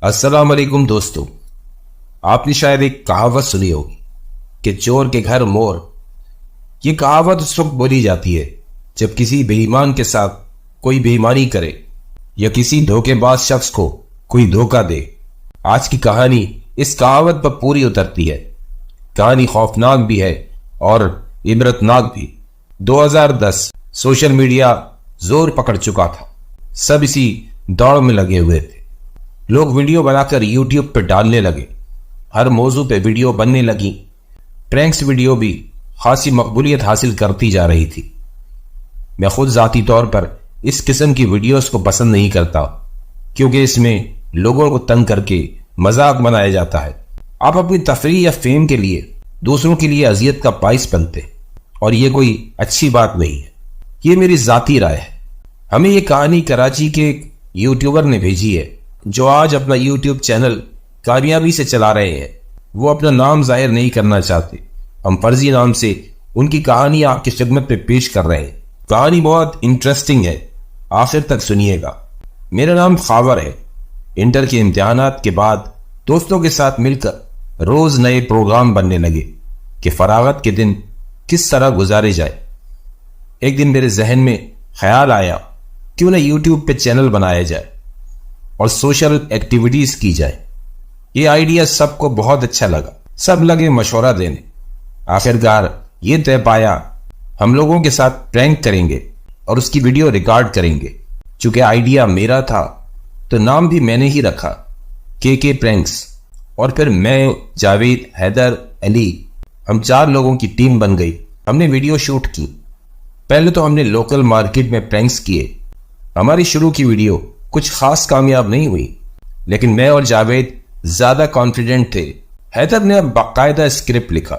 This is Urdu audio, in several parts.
السلام علیکم دوستو، آپ نے شاید ایک کہاوت سنی ہوگی کہ چور کے گھر مور۔ یہ کہاوت اس وقت بولی جاتی ہے جب کسی بے ایمان کے ساتھ کوئی بے ایمانی کرے یا کسی دھوکے باز شخص کو کوئی دھوکہ دے۔ آج کی کہانی اس کہاوت پر پوری اترتی ہے۔ کہانی خوفناک بھی ہے اور عبرتناک بھی۔ 2010 سوشل میڈیا زور پکڑ چکا تھا، سب اسی دوڑ میں لگے ہوئے تھے۔ لوگ ویڈیو بنا کر یوٹیوب پہ ڈالنے لگے، ہر موضوع پہ ویڈیو بننے لگی۔ پرینکس ویڈیو بھی خاصی مقبولیت حاصل کرتی جا رہی تھی۔ میں خود ذاتی طور پر اس قسم کی ویڈیوز کو پسند نہیں کرتا، کیونکہ اس میں لوگوں کو تنگ کر کے مذاق بنایا جاتا ہے۔ آپ اپنی تفریح یا فیم کے لیے دوسروں کے لیے اذیت کا باعث بنتے، اور یہ کوئی اچھی بات نہیں ہے۔ یہ میری ذاتی رائے ہے۔ ہمیں یہ کہانی کراچی کے ایک یوٹیوبر نے بھیجی ہے جو آج اپنا یوٹیوب چینل کامیابی سے چلا رہے ہیں۔ وہ اپنا نام ظاہر نہیں کرنا چاہتے، ہم فرضی نام سے ان کی کہانی آپ کی خدمت پہ پیش کر رہے ہیں۔ کہانی بہت انٹرسٹنگ ہے، آخر تک سنیے گا۔ میرا نام خاور ہے۔ انٹر کے امتحانات کے بعد دوستوں کے ساتھ مل کر روز نئے پروگرام بننے لگے کہ فراغت کے دن کس طرح گزارے جائے۔ ایک دن میرے ذہن میں خیال آیا کیوں نہ یوٹیوب پہ چینل بنایا جائے اور سوشل ایکٹیویٹیز کی جائے۔ یہ آئیڈیا سب کو بہت اچھا لگا، سب لگے مشورہ دینے۔ آخرکار یہ طے پایا ہم لوگوں کے ساتھ پرینک کریں گے اور اس کی ویڈیو ریکارڈ کریں گے۔ چونکہ آئیڈیا میرا تھا تو نام بھی میں نے ہی رکھا، کے پرینکس۔ اور پھر میں، جاوید، حیدر، علی، ہم 4 لوگوں کی ٹیم بن گئی۔ ہم نے ویڈیو شوٹ کی۔ پہلے تو ہم نے لوکل مارکیٹ میں پرینکس کیے۔ ہماری شروع کی ویڈیو کچھ خاص کامیاب نہیں ہوئی، لیکن میں اور جاوید زیادہ کانفیڈنٹ تھے۔ حیدر نے باقاعدہ اسکرپٹ لکھا،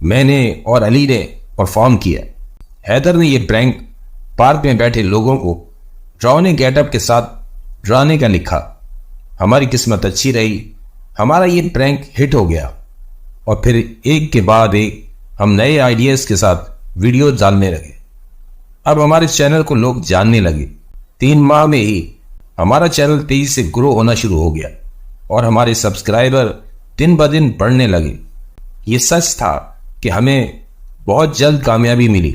میں نے اور علی نے پرفارم کیا۔ حیدر نے یہ پرینک پارک میں بیٹھے لوگوں کو ڈراؤنے گیٹ اپ کے ساتھ ڈرانے کا لکھا۔ ہماری قسمت اچھی رہی، ہمارا یہ پرینک ہٹ ہو گیا، اور پھر ایک کے بعد ایک ہم نئے آئیڈیاز کے ساتھ ویڈیو ڈالنے لگے۔ اب ہمارے چینل کو لوگ جاننے لگے۔ 3 ماہ میں ہی ہمارا چینل تیزی سے گرو ہونا شروع ہو گیا اور ہمارے سبسکرائبر دن بدن بڑھنے لگے۔ یہ سچ تھا کہ ہمیں بہت جلد کامیابی ملی۔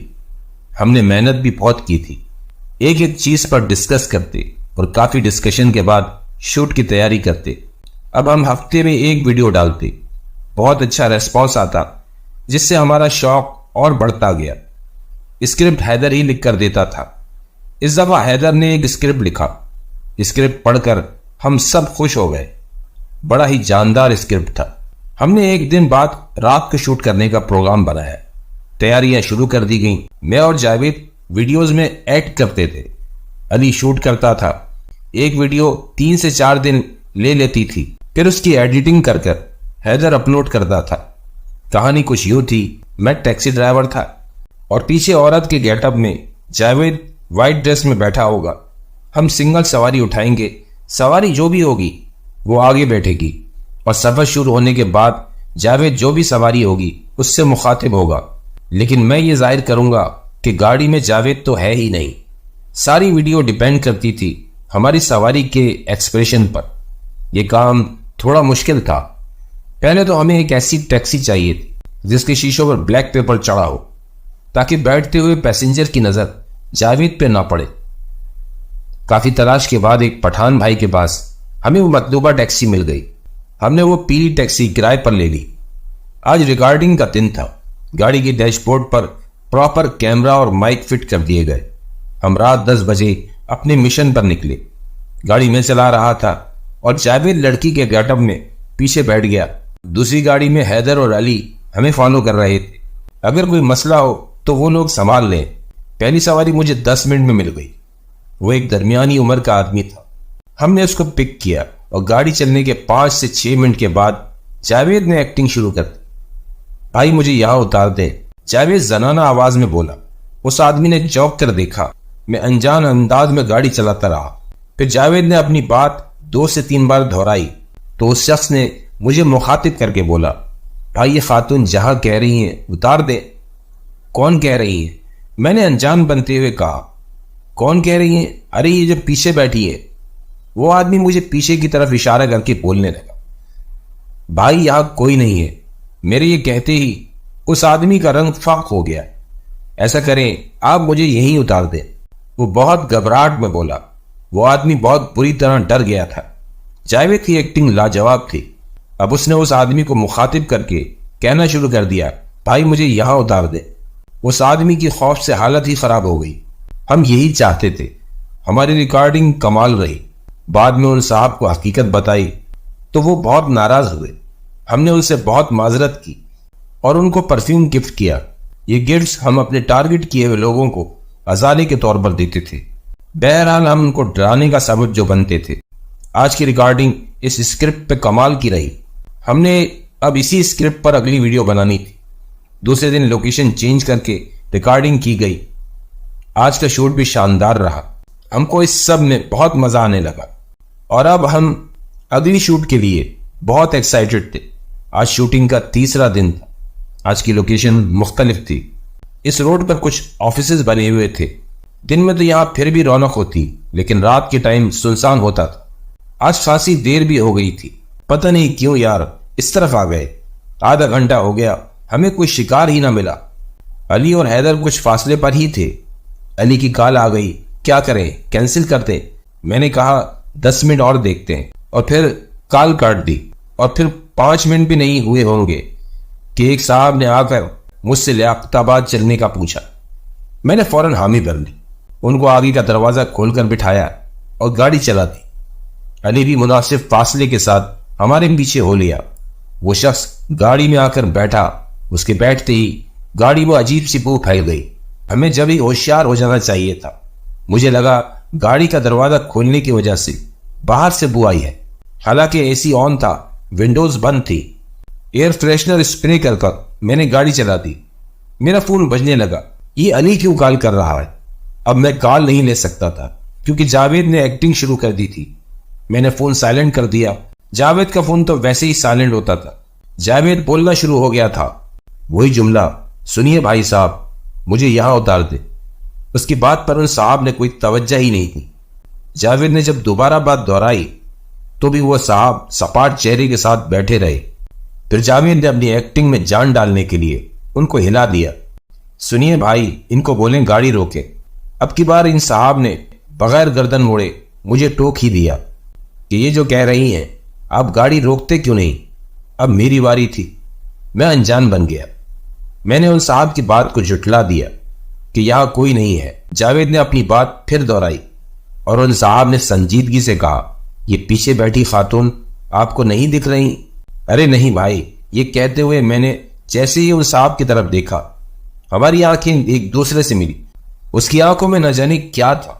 ہم نے محنت بھی بہت کی تھی، ایک ایک چیز پر ڈسکس کرتے اور کافی ڈسکشن کے بعد شوٹ کی تیاری کرتے۔ اب ہم ہفتے میں ایک ویڈیو ڈالتے، بہت اچھا ریسپانس آتا، جس سے ہمارا شوق اور بڑھتا گیا۔ اسکرپٹ حیدر ہی لکھ کر دیتا تھا۔ اس دفعہ حیدر نے ایک اسکرپٹ لکھا۔ اسکرپٹ پڑھ کر ہم سب خوش ہو گئے، بڑا ہی جاندار اسکرپٹ تھا۔ ہم نے ایک دن بعد رات کو شوٹ کرنے کا پروگرام بنایا۔ تیاریاں شروع کر دی گئیں۔ میں اور جاوید ویڈیوز میں ایڈ کرتے تھے، علی شوٹ کرتا تھا۔ ایک ویڈیو 3 سے 4 دن لے لیتی تھی، پھر اس کی ایڈیٹنگ کر کر حیدر اپلوڈ کرتا تھا۔ کہانی کچھ یوں تھی، میں ٹیکسی ڈرائیور تھا اور پیچھے عورت کے گیٹ اپ میں جاوید وائٹ ڈریس میں بیٹھا ہوگا۔ ہم سنگل سواری اٹھائیں گے، سواری جو بھی ہوگی وہ آگے بیٹھے گی، اور سفر شروع ہونے کے بعد جاوید جو بھی سواری ہوگی اس سے مخاطب ہوگا، لیکن میں یہ ظاہر کروں گا کہ گاڑی میں جاوید تو ہے ہی نہیں۔ ساری ویڈیو ڈیپینڈ کرتی تھی ہماری سواری کے ایکسپریشن پر۔ یہ کام تھوڑا مشکل تھا۔ پہلے تو ہمیں ایک ایسی ٹیکسی چاہیے تھی جس کے شیشوں پر بلیک پیپر چڑھا ہو، تاکہ بیٹھتے ہوئے پیسنجر کی نظر جاوید پہ نہ پڑے۔ کافی تلاش کے بعد ایک پٹھان بھائی کے پاس ہمیں وہ مطلوبہ ٹیکسی مل گئی۔ ہم نے وہ پیلی ٹیکسی کرائے پر لے لی۔ آج ریکارڈنگ کا دن تھا۔ گاڑی کی ڈیش بورڈ پر پراپر کیمرہ اور مائک فٹ کر دیے گئے۔ ہم رات 10 بجے اپنے مشن پر نکلے۔ گاڑی میں چلا رہا تھا اور جاوید لڑکی کے گیٹ اپ میں پیچھے بیٹھ گیا۔ دوسری گاڑی میں حیدر اور علی ہمیں فالو کر رہے تھے۔ اگر کوئی مسئلہ ہو تو وہ لوگ سنبھال لیں۔ پہلی سواری مجھے 10 منٹ میں مل گئی۔ وہ ایک درمیانی عمر کا آدمی تھا۔ ہم نے اس کو پک کیا اور گاڑی چلنے کے 5 سے 6 منٹ کے بعد جاوید نے ایکٹنگ شروع کر دی۔ بھائی مجھے یہاں اتار دیں، جاوید زنانہ آواز میں بولا۔ اس آدمی نے چونک کر دیکھا۔ میں انجان انداز میں گاڑی چلاتا رہا۔ پھر جاوید نے اپنی بات 2 سے 3 بار دہرائی تو اس شخص نے مجھے مخاطب کر کے بولا، بھائی یہ خاتون جہاں کہہ رہی ہیں اتار دیں۔ کون کہہ رہی ہیں؟ میں نے انجان بنتے ہوئے کہا۔ کون کہہ رہی ہیں؟ ارے یہ جو پیچھے بیٹھی ہے۔ وہ آدمی مجھے پیچھے کی طرف اشارہ کر کے بولنے لگا، بھائی یہاں کوئی نہیں ہے۔ میرے یہ کہتے ہی اس آدمی کا رنگ فاق ہو گیا۔ ایسا کریں آپ مجھے یہیں اتار دیں۔ وہ بہت گھبراہٹ میں بولا۔ وہ آدمی بہت بری طرح ڈر گیا تھا۔ جاوید کی ایکٹنگ لاجواب تھی۔ اب اس نے اس آدمی کو مخاطب کر کے کہنا شروع کر دیا، بھائی مجھے یہاں اتار دے۔ اس آدمی کی خوف سے حالت ہی خراب ہو گئی۔ ہم یہی چاہتے تھے۔ ہماری ریکارڈنگ کمال رہی۔ بعد میں ان صاحب کو حقیقت بتائی تو وہ بہت ناراض ہوئے۔ ہم نے ان سے بہت معذرت کی اور ان کو پرفیوم گفٹ کیا۔ یہ گفٹس ہم اپنے ٹارگٹ کیے ہوئے لوگوں کو ازالے کے طور پر دیتے تھے۔ بہرحال ہم ان کو ڈرانے کا سبب جو بنتے تھے۔ آج کی ریکارڈنگ اس اسکرپٹ پہ کمال کی رہی۔ ہم نے اب اسی اسکرپٹ پر اگلی ویڈیو بنانی تھی۔ دوسرے دن لوکیشن چینج کر کے ریکارڈنگ کی گئی۔ آج کا شوٹ بھی شاندار رہا۔ ہم کو اس سب میں بہت مزہ آنے لگا اور اب ہم اگلی شوٹ کے لیے بہت ایکسائٹڈ تھے۔ آج شوٹنگ کا تیسرا دن تھا۔ آج کی لوکیشن مختلف تھی۔ اس روڈ پر کچھ آفیسز بنے ہوئے تھے۔ دن میں تو یہاں پھر بھی رونق ہوتی، لیکن رات کے ٹائم سنسان ہوتا تھا۔ آج خاصی دیر بھی ہو گئی تھی۔ پتہ نہیں کیوں یار اس طرف آ گئے۔ آدھا گھنٹہ ہو گیا، ہمیں کوئی شکار ہی نہ ملا۔ علی اور حیدر کچھ فاصلے پر ہی تھے۔ علی کی کال آ گئی، کیا کریں، کینسل کر دیں؟ میں نے کہا 10 منٹ اور دیکھتے ہیں، اور پھر کال کاٹ دی۔ اور پھر 5 منٹ بھی نہیں ہوئے ہوں گے کہ ایک صاحب نے آ کر مجھ سے لیاقت آباد چلنے کا پوچھا۔ میں نے فوراً حامی بھر لی۔ ان کو آگے کا دروازہ کھول کر بٹھایا اور گاڑی چلا دی۔ علی بھی مناسب فاصلے کے ساتھ ہمارے پیچھے ہو لیا۔ وہ شخص گاڑی میں آ کر بیٹھا۔ اس کے بیٹھتے ہی گاڑی وہ عجیب سی بو پھیل گئی۔ ہمیں جب ہی ہوشیار ہو جانا چاہیے تھا۔ مجھے لگا گاڑی کا دروازہ کھولنے کی وجہ سے باہر سے بو آئی ہے، حالانکہ اے سی آن تھا، ونڈوز بند تھی۔ ایئر فریشنر اسپرے کر میں نے گاڑی چلا دی۔ میرا فون بجنے لگا۔ یہ علی کیوں کال کر رہا ہے؟ اب میں کال نہیں لے سکتا تھا کیونکہ جاوید نے ایکٹنگ شروع کر دی تھی۔ میں نے فون سائلنٹ کر دیا۔ جاوید کا فون تو ویسے ہی سائلنٹ ہوتا تھا۔ جاوید بولنا شروع ہو گیا تھا، وہی جملہ، سنیے بھائی صاحب مجھے یہاں اتار دے۔ اس کی بات پر ان صاحب نے کوئی توجہ ہی نہیں کی۔ جاوید نے جب دوبارہ بات دہرائی تو بھی وہ صاحب سپاٹ چہرے کے ساتھ بیٹھے رہے۔ پھر جاوید نے اپنی ایکٹنگ میں جان ڈالنے کے لیے ان کو ہلا دیا، سنیے بھائی ان کو بولیں گاڑی روکے۔ اب کی بار ان صاحب نے بغیر گردن موڑے مجھے ٹوک ہی دیا کہ یہ جو کہہ رہی ہیں آپ گاڑی روکتے کیوں نہیں؟ اب میری واری تھی۔ میں انجان بن گیا۔ میں نے ان صاحب کی بات کو جھٹلا دیا کہ یہاں کوئی نہیں ہے۔ جاوید نے اپنی بات پھر دہرائی اور ان صاحب نے سنجیدگی سے کہا، یہ پیچھے بیٹھی خاتون آپ کو نہیں دکھ رہی؟ ارے نہیں بھائی۔ یہ کہتے ہوئے میں نے جیسے ہی ان صاحب کی طرف دیکھا، ہماری آنکھیں ایک دوسرے سے ملی۔ اس کی آنکھوں میں نہ جانے کیا تھا،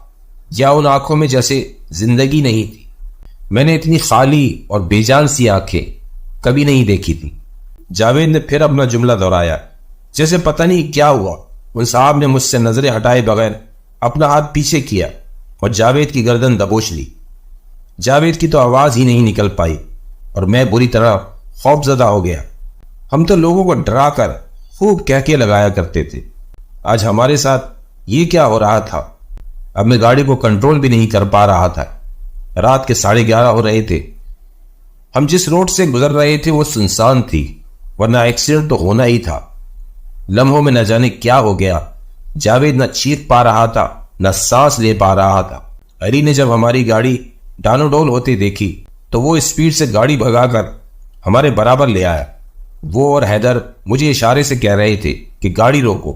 یا ان آنکھوں میں جیسے زندگی نہیں تھی۔ میں نے اتنی خالی اور بے جان سی آنکھیں کبھی نہیں دیکھی تھی۔ جاوید نے پھر اپنا جملہ دہرایا، جیسے پتہ نہیں کیا ہوا۔ ان صاحب نے مجھ سے نظریں ہٹائے بغیر اپنا ہاتھ پیچھے کیا اور جاوید کی گردن دبوچ لی۔ جاوید کی تو آواز ہی نہیں نکل پائی اور میں بری طرح خوف زدہ ہو گیا۔ ہم تو لوگوں کو ڈرا کر خوب کہکے لگایا کرتے تھے، آج ہمارے ساتھ یہ کیا ہو رہا تھا؟ اب میں گاڑی کو کنٹرول بھی نہیں کر پا رہا تھا۔ رات کے 11:30 ہو رہے تھے۔ ہم جس روڈ سے گزر رہے تھے وہ سنسان تھی، ورنہ ایکسیڈنٹ تو ہونا ہی تھا۔ لمحوں میں نہ جانے کیا ہو گیا۔ جاوید نہ چیخ پا رہا تھا نہ سانس لے پا رہا تھا۔ علی نے جب ہماری گاڑی ڈانو ڈول ہوتے دیکھی تو وہ اسپیڈ سے گاڑی بھگا کر ہمارے برابر لے آیا۔ وہ اور حیدر مجھے اشارے سے کہہ رہے تھے کہ گاڑی روکو،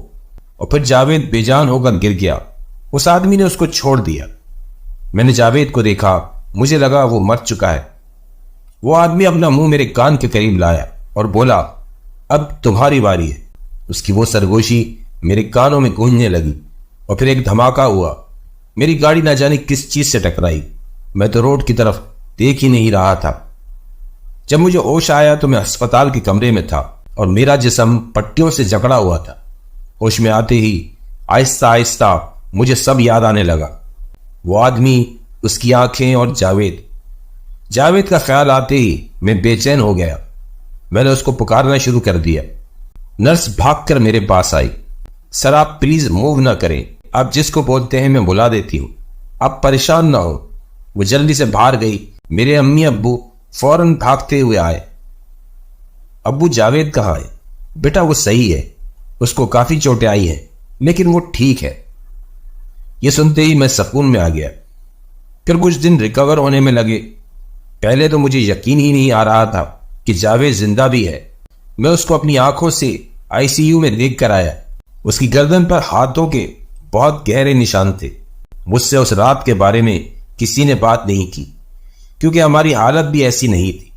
اور پھر جاوید بے جان ہو کر گر گیا۔ اس آدمی نے اس کو چھوڑ دیا۔ میں نے جاوید کو دیکھا، مجھے لگا وہ مر چکا ہے۔ وہ آدمی اپنا منہ میرے کان کے قریب لایا اور بولا، اب تمہاری باری ہے۔ اس کی وہ سرگوشی میرے کانوں میں گونجنے لگی اور پھر ایک دھماکہ ہوا۔ میری گاڑی نہ جانے کس چیز سے ٹکرائی۔ میں تو روڈ کی طرف دیکھ ہی نہیں رہا تھا۔ جب مجھے ہوش آیا تو میں ہسپتال کے کمرے میں تھا اور میرا جسم پٹیوں سے جکڑا ہوا تھا۔ ہوش میں آتے ہی آہستہ آہستہ مجھے سب یاد آنے لگا، وہ آدمی، اس کی آنکھیں اور جاوید کا خیال آتے ہی میں بے چین ہو گیا۔ میں نے اس کو پکارنا شروع کر دیا۔ نرس بھاگ کر میرے پاس آئی۔ سر آپ پلیز موو نہ کریں، آپ جس کو بولتے ہیں میں بلا دیتی ہوں، آپ پریشان نہ ہو۔ وہ جلدی سے باہر گئی۔ میرے امی ابو فوراً بھاگتے ہوئے آئے۔ ابو جاوید کہاں ہے؟ بیٹا وہ صحیح ہے، اس کو کافی چوٹیں آئی ہیں لیکن وہ ٹھیک ہے۔ یہ سنتے ہی میں سکون میں آ گیا۔ پھر کچھ دن ریکور ہونے میں لگے۔ پہلے تو مجھے یقین ہی نہیں آ رہا تھا کہ جاوید زندہ بھی ہے۔ میں اس کو اپنی آنکھوں سے ICU میں دیکھ کر آیا۔ اس کی گردن پر ہاتھوں کے بہت گہرے نشان تھے۔ مجھ سے اس رات کے بارے میں کسی نے بات نہیں کی کیونکہ ہماری حالت بھی ایسی نہیں تھی۔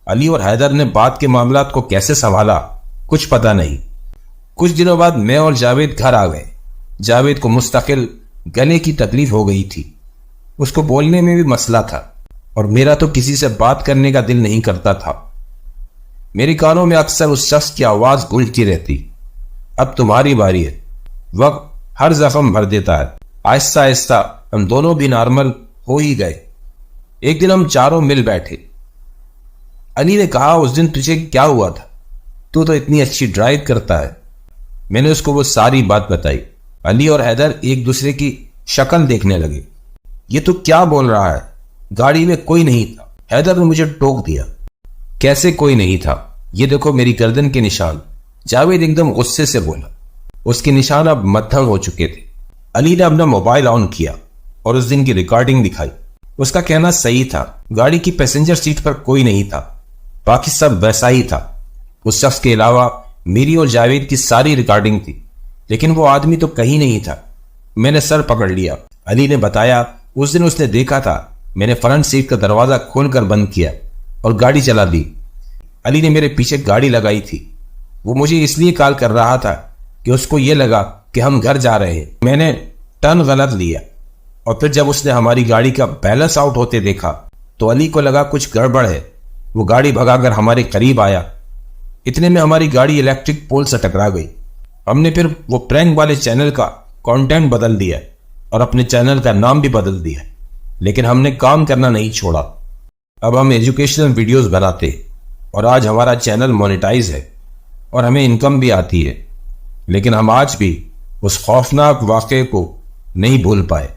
علی اور حیدر نے بات کے معاملات کو کیسے سنبھالا کچھ پتہ نہیں۔ کچھ دنوں بعد میں اور جاوید گھر آ گئے۔ جاوید کو مستقل گلے کی تکلیف ہو گئی تھی۔ اس کو بولنے میں بھی مسئلہ تھا اور میرا تو کسی سے بات کرنے کا دل نہیں کرتا تھا۔ میرے کانوں میں اکثر اس شخص کی آواز گونجتی رہتی، اب تمہاری باری ہے۔ وقت ہر زخم بھر دیتا ہے۔ آہستہ آہستہ ہم دونوں بھی نارمل ہو ہی گئے۔ ایک دن ہم چاروں مل بیٹھے۔ علی نے کہا اس دن تجھے کیا ہوا تھا؟ تو اتنی اچھی ڈرائیو کرتا ہے۔ میں نے اس کو وہ ساری بات بتائی۔ علی اور حیدر ایک دوسرے کی شکل دیکھنے لگے۔ یہ تو کیا بول رہا ہے؟ گاڑی میں کوئی نہیں تھا۔ حیدر نے مجھے ٹوک دیا۔ کیسے کوئی نہیں تھا؟ یہ دیکھو میری گردن کے نشان۔ جاوید ایک دم غصے سے بولا۔ اس کے نشان اب مدھم ہو چکے تھے۔ علی نے اپنا موبائل آن کیا اور اس دن کی ریکارڈنگ دکھائی۔ اس کا کہنا صحیح تھا، گاڑی کی پیسنجر سیٹ پر کوئی نہیں تھا، باقی سب ویسا ہی تھا۔ اس شخص کے علاوہ میری اور جاوید کی ساری ریکارڈنگ تھی، لیکن وہ آدمی تو کہیں نہیں تھا۔ میں نے سر پکڑ لیا۔ علی نے بتایا اس دن اس نے دیکھا تھا، میں نے فرنٹ سیٹ کا دروازہ کھول کر بند کیا اور گاڑی چلا دی۔ علی نے میرے پیچھے گاڑی لگائی تھی۔ وہ مجھے اس لیے کال کر رہا تھا کہ اس کو یہ لگا کہ ہم گھر جا رہے ہیں۔ میں نے ٹرن غلط لیا اور پھر جب اس نے ہماری گاڑی کا بیلنس آؤٹ ہوتے دیکھا تو علی کو لگا کچھ گڑبڑ ہے۔ وہ گاڑی بھگا کر ہمارے قریب آیا۔ اتنے میں ہماری گاڑی الیکٹرک پول سے ٹکرا گئی۔ ہم نے پھر وہ پرینک والے چینل کا کانٹینٹ بدل دیا اور اپنے چینل کا نام بھی بدل دیا، لیکن ہم نے کام کرنا نہیں چھوڑا۔ اب ہم ایجوکیشنل ویڈیوز بناتے اور آج ہمارا چینل مونیٹائز ہے اور ہمیں انکم بھی آتی ہے، لیکن ہم آج بھی اس خوفناک واقعے کو نہیں بھول پائے۔